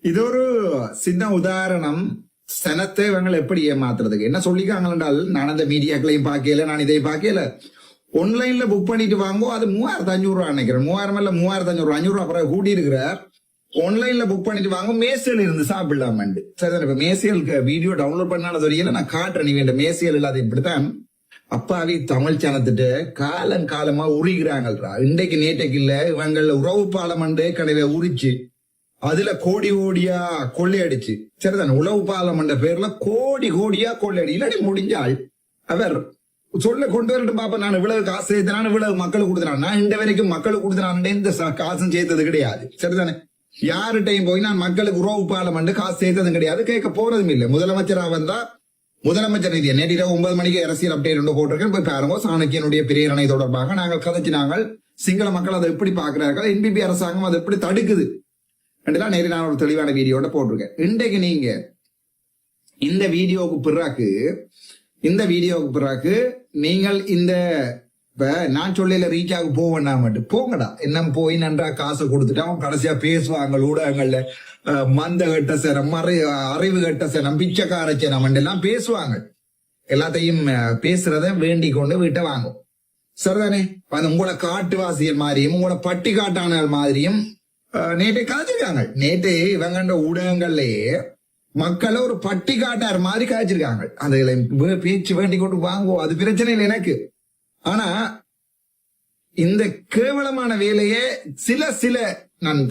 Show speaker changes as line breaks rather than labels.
இது ஒரு சின்ன உதாரணம். சனத்தை இவங்க எப்படி ஏமாத்துறதுக்கு என்ன சொல்லிக்காங்கன்றால், நான் அந்த மீடியாக்களையும் பார்க்கல, நான் இதை பார்க்கல. ஆன்லைன்ல புக் பண்ணிட்டு வாங்கோ, அது 3500 நினைக்கிறேன். 3000 இல்ல 3500, 500 அப்புறம் கூட்டி இருக்கிறார். ஆன்லைன்ல புக் பண்ணிட்டு வாங்க, மேசியல் இருந்து சாப்பிடலாம். சரி, இப்ப மேசியலுக்கு வீடியோ டவுன்லோட் பண்ணாலும் தெரியல, நான் காட்டுறேன். நீ வேண்ட மேசியல் இல்லாத இப்படித்தான் அப்பாவி தமிழ் சனத்துட்டு காலம் காலமா உரிகிறாங்கல்ரா. இன்றைக்கு நேற்றைக்கு இல்ல, இவங்கள உறவு பாலம் கடவை உரிச்சு அதுல கோடி கோடியா கொள்ளையடிச்சு, சரிதானே, உளவு பாலம் என்ற பேர்ல கோடி கோடியா கொள்ளையடி. இல்லாடி முடிஞ்சால் அவர் சொல்ல கொண்டு வரட்டும் பாப்பா, நான் இவ்வளவு காசு சேர்த்தனான், இவ்வளவு மக்களுக்கு கொடுத்தனான். நான் இந்த வரைக்கும் மக்களுக்கு கொடுத்தனான் இந்த காசும் சேர்த்தது கிடையாது, சரிதானே. யார்கிட்டையும் போய் நான் மக்களுக்கு உறவு பாலம் காசு சேர்த்ததும் கிடையாது, கேட்க போறதும் இல்லை. முதலமைச்சரா வந்தா முதலமைச்சர் நிதியை நேற்று 9 மணிக்கு அரசியல் அப்டேட் ஒன்று போட்டிருக்கேன், போய் பாருங்க. சாணக்கியனுடைய பிரேரணை தொடர்பாக நாங்கள் கதைச்சினாங்கள். சிங்கள மக்கள் அதை எப்படி பாக்குறார்கள், என்பிபி அரசாங்கம் அதை எப்படி தடுக்குது என்றெல்லாம் நேற்று நான் ஒரு தெளிவான வீடியோட போட்டிருக்கேன். இன்றைக்கு நீங்க இந்த வீடியோவுக்கு பிறகு நீங்கள் இந்த நான் சொல்லல ரீச் ஆக போவேன்னா மட்டும் போங்கடா, என்ன போய் நன்றா காசை கொடுத்துட்டு அவன் கடைசியா பேசுவாங்க ஊடகங்கள்ல, மந்த கட்ட சனம், அறிவு கட்ட சனம், பிச்சைக்கார சனம் எல்லாம் பேசுவாங்க. எல்லாத்தையும் பேசுறத வேண்டி கொண்டு வீட்டை வாங்கும், சரிதானே. உங்களை காட்டுவாசியல் மாதிரியும் உங்களை பட்டி காட்டான மாதிரியும் நேற்று காய்ச்சிருக்காங்க. நேற்று இவங்க ஊடகங்கள்லயே மக்களை ஒரு பட்டி காட்டார் மாதிரி காய்ச்சிருக்காங்க. அதுல பேச்சு வேண்டி கொண்டு வாங்குவோம், அது பிரச்சனை இல்லை எனக்கு. ஆனா இந்த கேவலமான வேலையை சில நான்